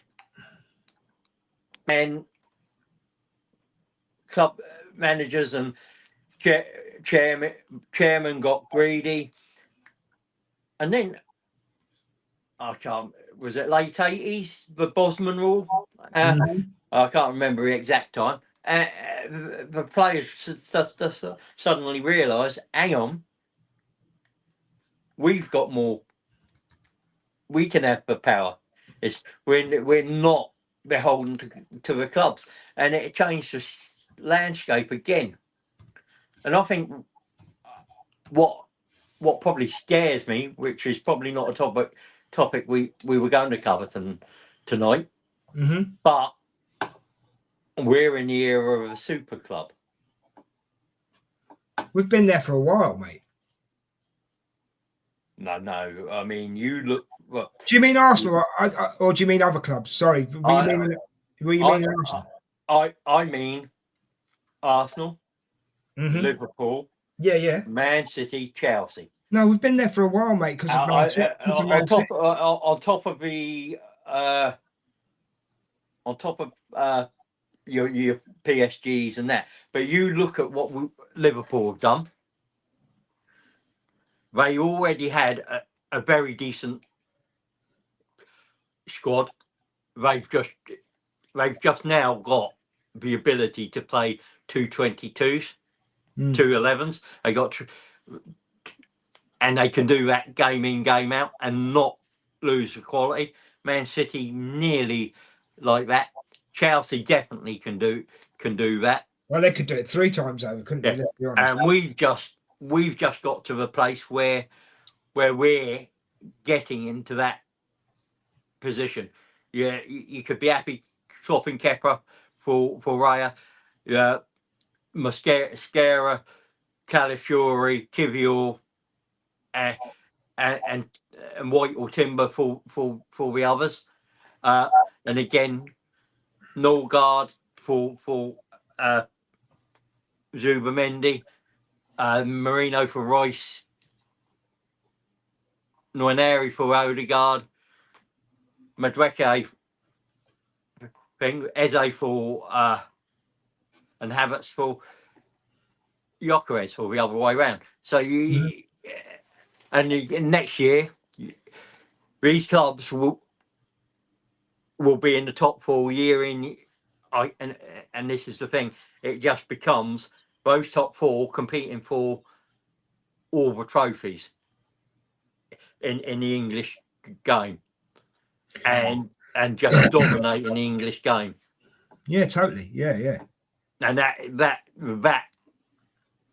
and club managers and chairman got greedy, and then was it late 80s, the Bosman rule? I can't remember the exact time. The players suddenly realised, hang on, we've got more. We can have the power. We're not beholden to the clubs, and it changed the landscape again. And I think what probably scares me, which is probably not a topic we were going to cover tonight, but we're in the era of a super club. We've been there for a while, mate. No. I mean, you look. Well, do you mean Arsenal, or do you mean other clubs? Sorry, were you mean Arsenal? I mean Arsenal, Liverpool, yeah, Man City, Chelsea. No, we've been there for a while, mate. Because of Man City. On top of your PSGs and that. But you look at what Liverpool have done. They already had a very decent squad. They've just now got the ability to play 222s, 211s. They got, and they can do that game in, game out, and not lose the quality. Man City nearly like that. Chelsea definitely can do that. Well, they could do it 3 times over, couldn't they? Let's be honest. And we've just got to the place where we're getting into that position. Yeah, you could be happy swapping Kepa for Raya, Mascara, Calafiori, Kivior, and White or Timber for the others. And again, Norgard for Zubamendi, Marino for Rice, Noineri for Odegaard, Madueke Eze for and Havertz for Gyökeres, or the other way around. So and next year these clubs will be in the top 4 year in. And this is the thing, it just becomes those top 4 competing for all the trophies in the English game, and just dominating the English game. Yeah, totally. Yeah. And that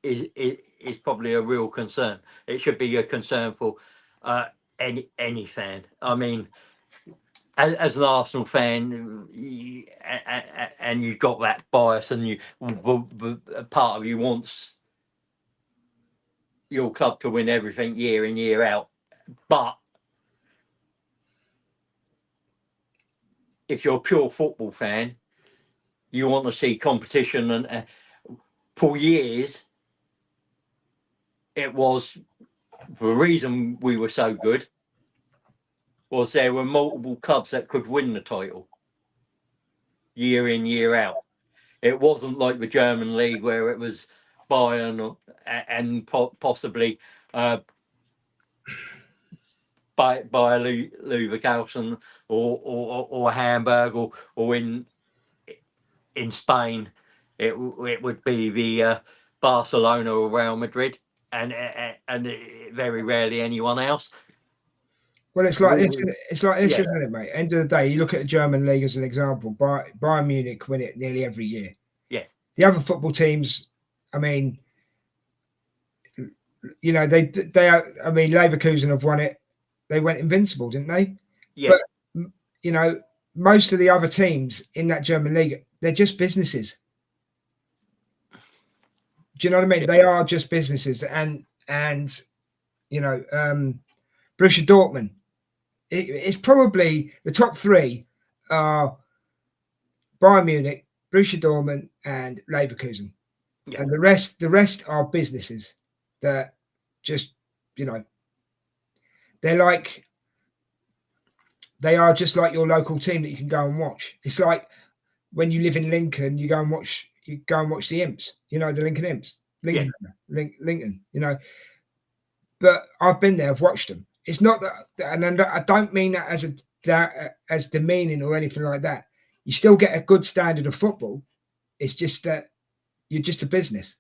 is probably a real concern. It should be a concern for any fan. I mean, as an Arsenal fan, and you've got that bias, and part of you wants your club to win everything year in, year out. But if you're a pure football fan, you want to see competition. And for years, it was the reason we were so good was there were multiple clubs that could win the title year in, year out. It wasn't like the German league where it was Bayern and possibly by Leverkusen or Hamburg, or in Spain it would be the Barcelona or Real Madrid, and very rarely anyone else. Well, it's like this, isn't it, mate? End of the day, you look at the German league as an example. Bayern Munich win it nearly every year. Yeah. The other football teams, I mean, they are. I mean, Leverkusen have won it. They went invincible, didn't they? Yeah. But most of the other teams in that German league, they're just businesses. Do you know what I mean? Yeah. They are just businesses, and Borussia Dortmund. It's probably the top 3 are Bayern Munich, Borussia Dortmund, and Leverkusen, and the rest are businesses that just they are just like your local team that you can go and watch. It's like when you live in Lincoln, you go and watch the Imps, the Lincoln Imps, Lincoln, But I've been there, I've watched them. It's not that, and I don't mean that as demeaning or anything like that. You still get a good standard of football. It's just that you're just a business.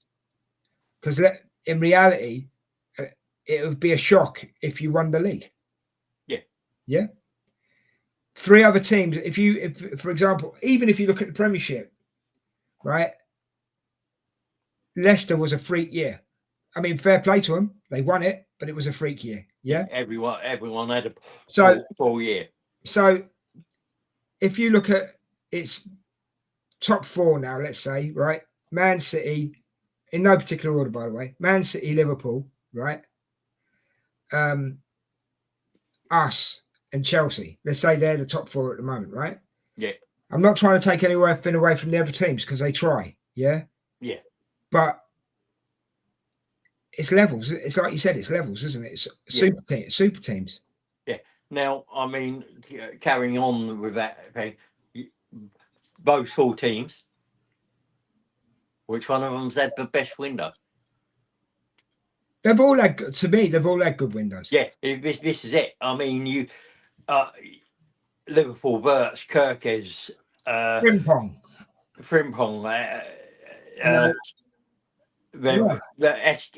Because in reality, it would be a shock if you won the league. Yeah. Yeah. 3 other teams. If for example, even if you look at the Premiership, right? Leicester was a freak year. I mean, fair play to them. They won it, but it was a freak year. Yeah. Everyone had a So full year. So if you look at its top 4 now, let's say, right? Man City, in no particular order, by the way. Man City, Liverpool, right? Us and Chelsea. Let's say they're the top 4 at the moment, right? Yeah. I'm not trying to take anything away from the other teams because they try. Yeah. Yeah. But it's levels. It's like you said, it's levels, isn't it? It's super teams. Yeah. Now, I mean, carrying on with that, okay, both 4 teams, which one of them's had the best window? They've all had, to me, they've all had good windows. Yeah, this is it. I mean, Liverpool, Verts, Gyökeres, Frimpong.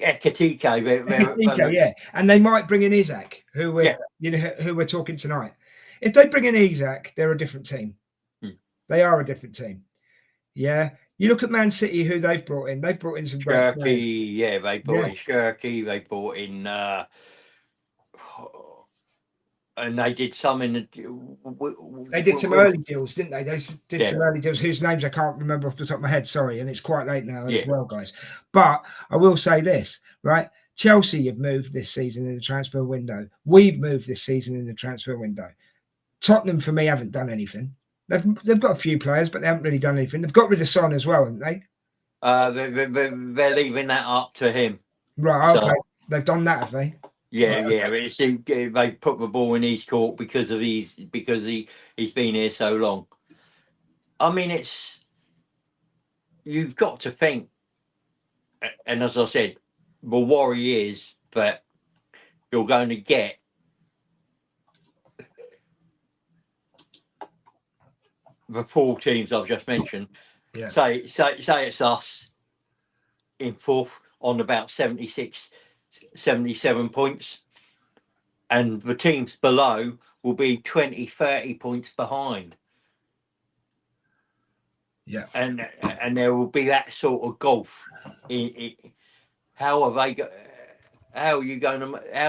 Ekatike, yeah, and they might bring in Isaac, who we're talking tonight. If they bring in Isaac, they're a different team. They are a different team. Yeah, you look at Man City, who they've brought in. They've brought in some great players. Yeah, they brought in Shirky. They brought in, and they did some in the. They did some early deals, didn't they? They did some early deals whose names I can't remember off the top of my head. Sorry, and it's quite late now as well, guys. But I will say this, right? Chelsea have moved this season in the transfer window. We've moved this season in the transfer window. Tottenham, for me, haven't done anything. They've got a few players, but they haven't really done anything. They've got rid of Son as well, haven't they? They're leaving that up to him. Right, okay. They've done that, have they? Yeah, right. They put the ball in his court because he's been here so long. I mean, you've got to think, and as I said, the worry is that you're going to get the 4 teams I've just mentioned. Yeah. Say it's us in 4th on about 76, 77 points, and the teams below will be 20, 30 points behind. Yeah. And there will be that sort of gulf. How's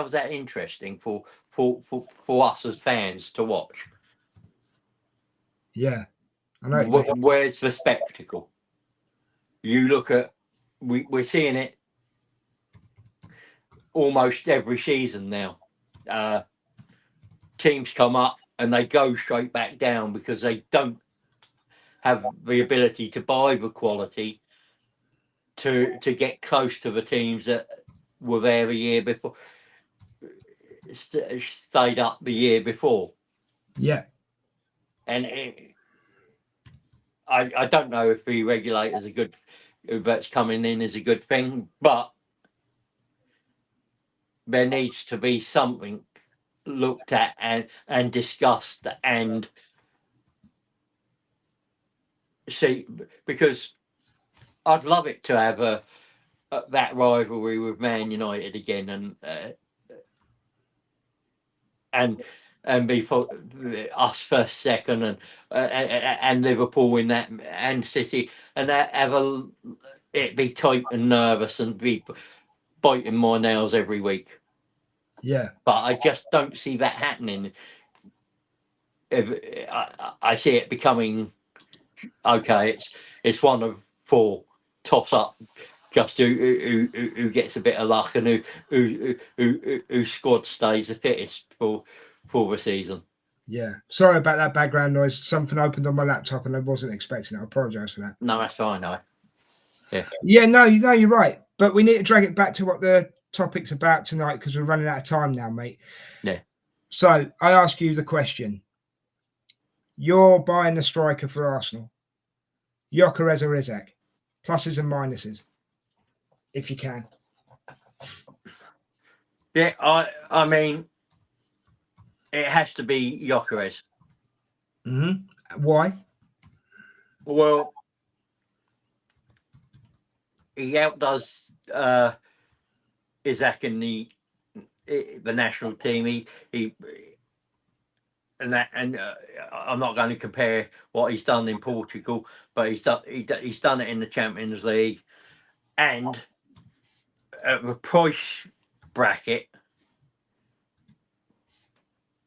that interesting for us as fans to watch? Yeah. I know. Where's the spectacle? You look at, we're seeing it almost every season now. Teams come up and they go straight back down because they don't have the ability to buy the quality to get close to the teams that were there the year before, stayed up the year before. Yeah. And I don't know if the regulators are good, that's coming in is a good thing, but there needs to be something looked at and discussed and see, because I'd love it to have that rivalry with Man United again and be for us first, second, and Liverpool in that, and City, and have it be tight and nervous and be biting my nails every week. Yeah. But I just don't see that happening. I see it becoming okay. It's one of 4 toss up, just who gets a bit of luck and who squad stays the fittest for the season. Yeah. Sorry about that background noise. Something opened on my laptop and I wasn't expecting it. I apologise for that. No, that's fine. No. Yeah. Yeah. No, you're right. But we need to drag it back to what the topic's about tonight because we're running out of time now, mate. Yeah. So I ask you the question. You're buying the striker for Arsenal. Gyökeres or Issac? Pluses and minuses, if you can. Yeah, I mean, it has to be Gyökeres. Why? Well, he outdoes Isaac in the national team. I'm not going to compare what he's done in Portugal, but he's done it in the Champions League, and at the price bracket,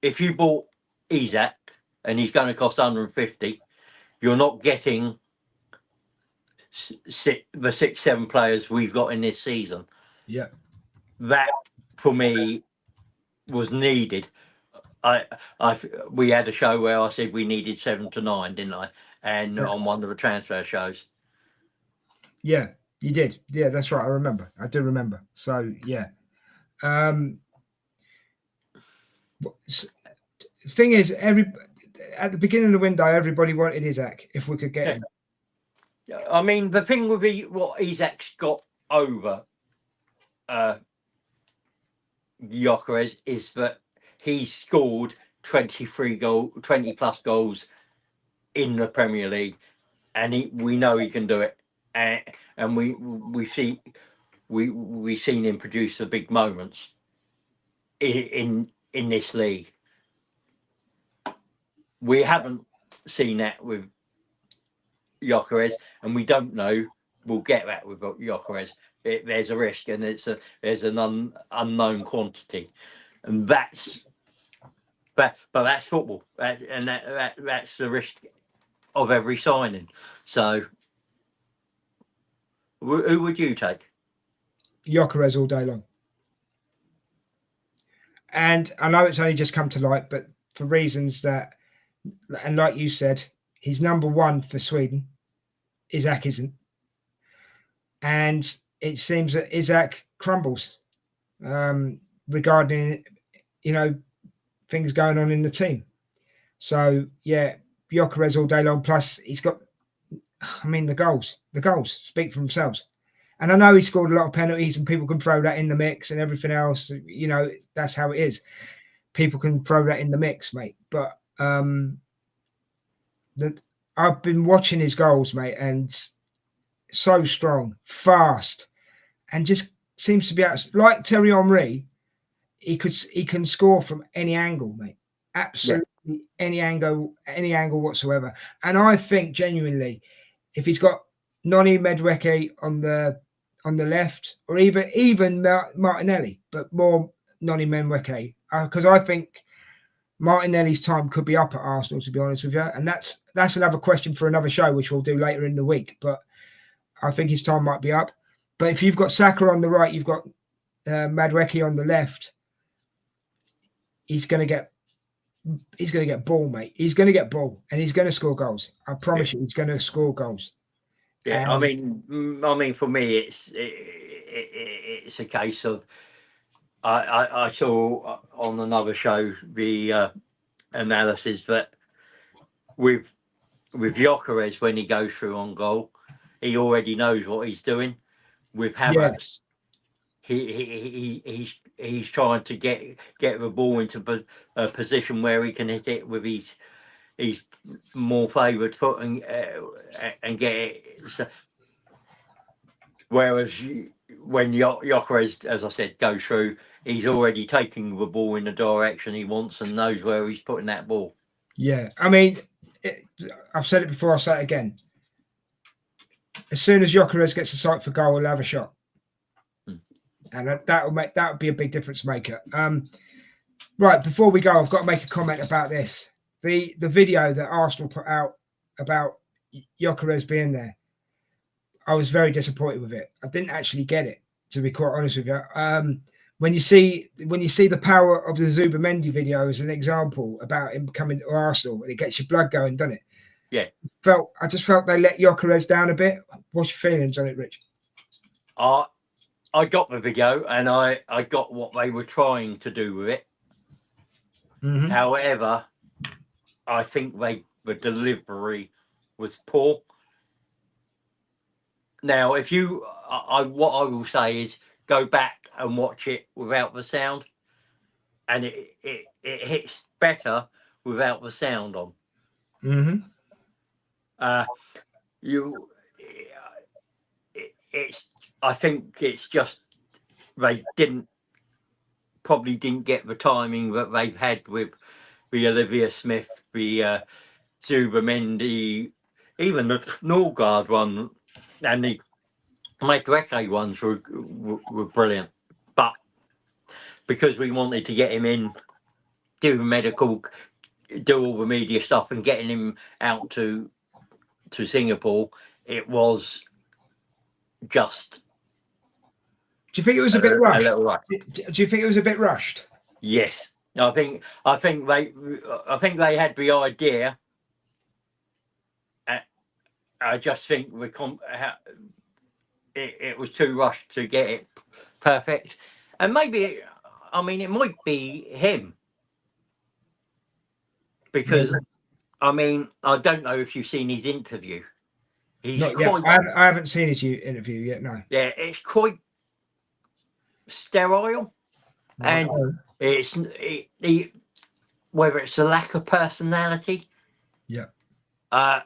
if you bought Isaac and he's going to cost 150, you're not getting the 6-7 players we've got in this season. Yeah, that for me was needed. We had a show where I said we needed 7 to 9, didn't I? And on one of the transfer shows. Yeah, you did. Yeah, that's right. I remember. I do remember. So yeah. Thing is, at the beginning of the window, everybody wanted Isaac if we could get him. I mean, the thing with what Isac's got over Gyökeres is that he scored 20 plus goals in the Premier League, and we know he can do it, and we've seen him produce the big moments in this league. We haven't seen that with Gyökeres, and we don't know we'll get that with Gyökeres. There's a risk, and there's an unknown quantity, and that's football, that's the risk of every signing. So, who would you take? Gyökeres all day long. And I know it's only just come to light, but for reasons that, and like you said, he's number one for Sweden. Isaac isn't. And it seems that Isaac crumbles regarding, things going on in the team. So, yeah, Gyökeres all day long. Plus, he's got, the goals. The goals speak for themselves. And I know he scored a lot of penalties, and people can throw that in the mix and everything else. That's how it is. People can throw that in the mix, mate. But I've been watching his goals, mate, and so strong, fast, and just seems to be like Thierry Henry. He can score from any angle, mate. Absolutely any angle whatsoever. And I think genuinely, if he's got Noni Madueke on the left, or even Martinelli, but more Noni Madueke, because I think Martinelli's time could be up at Arsenal, to be honest with you. And that's another question for another show, which we'll do later in the week. But I think his time might be up. But if you've got Saka on the right, you've got Madueke on the left, he's going to get ball, mate. He's going to get ball, and he's going to score goals. I promise you, he's going to score goals. Yeah, I mean, for me, it's a case of I saw on another show the analysis that with Gyökeres, when he goes through on goal, he already knows what he's doing. With Havertz, he's trying to get the ball into a position where he can hit it with his more favoured foot and get it. So, whereas when Gyökeres, as I said, goes through, he's already taking the ball in the direction he wants and knows where he's putting that ball. Yeah, I mean, I've said it before, I'll say it again. As soon as Gyökeres gets a sight for goal, he'll have a shot. And that would be a big difference maker. Right, before we go, I've got to make a comment about this. The video that Arsenal put out about Gyökeres being there, I was very disappointed with it. I didn't actually get it, to be quite honest with you. When you see the power of the Zubimendi video as an example about him coming to Arsenal, and it gets your blood going, doesn't it? Yeah. I just felt they let Gyökeres down a bit. What's your feelings on it, Rich? I got the video, and I got what they were trying to do with it. Mm-hmm. However, I think the delivery was poor. Now, what I will say is go back and watch it without the sound, and it hits better without the sound on. Mm-hmm. I think it's just they probably didn't get the timing that they've had with the Olivia Smith, the Zubamendi, even the Norgard one, and the Madueke ones were brilliant. But because we wanted to get him in, do medical, do all the media stuff, and getting him out to Singapore, it was just. Do you think it was a bit rushed? A little rushed. Do you think it was a bit rushed? Yes, I think they had the idea. I just think it was too rushed to get it perfect, and maybe it might be him, because I don't know if you've seen his interview. Not yet. I haven't seen his interview yet. No. Yeah, it's quite sterile, and it's whether it's a lack of personality. Yeah. Dolph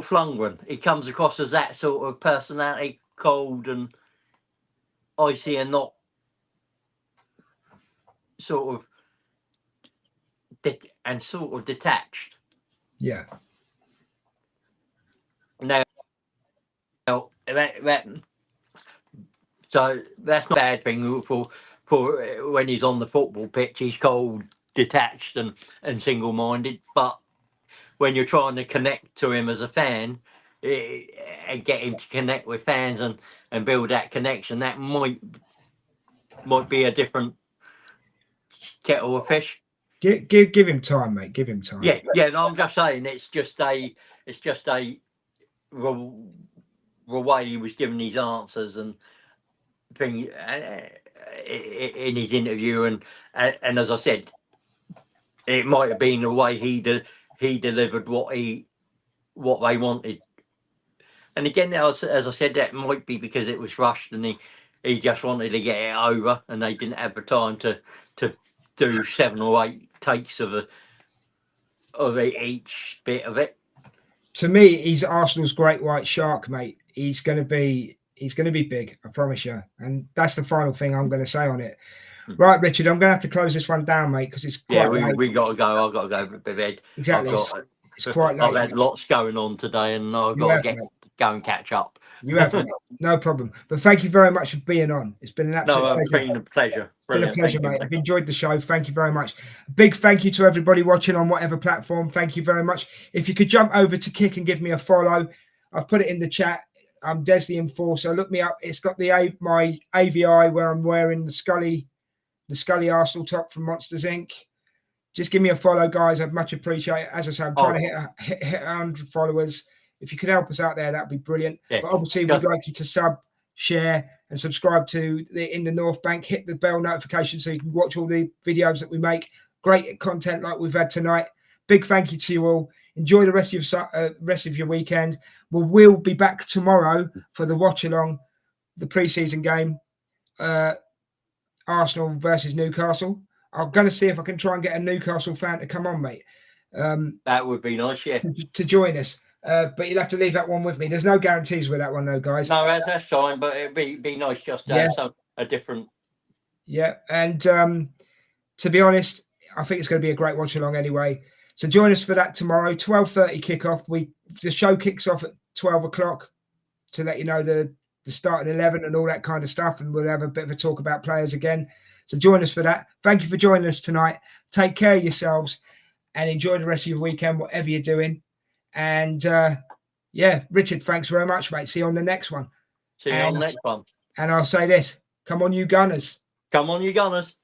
Lundgren, he comes across as that sort of personality, cold and icy and not sort of detached. Yeah. Now that so that's not a bad thing for when he's on the football pitch. He's cold, detached, and single-minded. But when you're trying to connect to him as a fan, and get him to connect with fans and build that connection, that might be a different kettle of fish. Give him time, mate. Give him time. Yeah. No, I'm just saying it's just a the way he was giving his answers and thing in his interview, and as I said, it might have been the way he delivered what they wanted. And again, as I said, that might be because it was rushed and he just wanted to get it over, and they didn't have the time to do 7 or 8 takes of each bit of it. To me, he's Arsenal's great white shark, mate. He's going to be big, I promise you. And that's the final thing I'm going to say on it. Right, Richard, I'm going to have to close this one down, mate, because it's quite late. We got to go. I've got to go to bed. Exactly. It's quite late. I've had lots going on today, and I've got to go and catch up. You have, no problem. But thank you very much for being on. It's been an absolute pleasure. It's been a pleasure. Brilliant. It's been a pleasure, mate. I've enjoyed the show. Thank you very much. Big thank you to everybody watching on whatever platform. Thank you very much. If you could jump over to Kick and give me a follow. I've put it in the chat. I'm Des the Enforcer. Look me up. It's got my AVI where I'm wearing the Scully Arsenal top from Monsters Inc. Just give me a follow, guys. I'd much appreciate it. As I say, I'm trying to hit 100 followers. If you could help us out there, that'd be brilliant. Yeah. But obviously, we'd like you to sub, share, and subscribe to the In the North Bank. Hit the bell notification so you can watch all the videos that we make. Great content like we've had tonight. Big thank you to you all. Enjoy the rest of your weekend. We'll be back tomorrow for the watch along, the pre-season game, Arsenal versus Newcastle. I'm going to see if I can try and get a Newcastle fan to come on, mate. That would be nice, yeah. To join us. But you'll have to leave that one with me. There's no guarantees with that one, though, guys. No, that's fine, but it'd be nice just to have a different. Yeah, and to be honest, I think it's going to be a great watch along anyway. So join us for that tomorrow, 12:30 kickoff. The show kicks off at 12 o'clock to let you know the starting 11 and all that kind of stuff, and we'll have a bit of a talk about players again. So join us for that. Thank you for joining us tonight. Take care of yourselves and enjoy the rest of your weekend, whatever you're doing. And Richard, thanks very much, mate. See you on the next one. See you on the next one. And I'll say this: come on, you Gunners. Come on, you Gunners.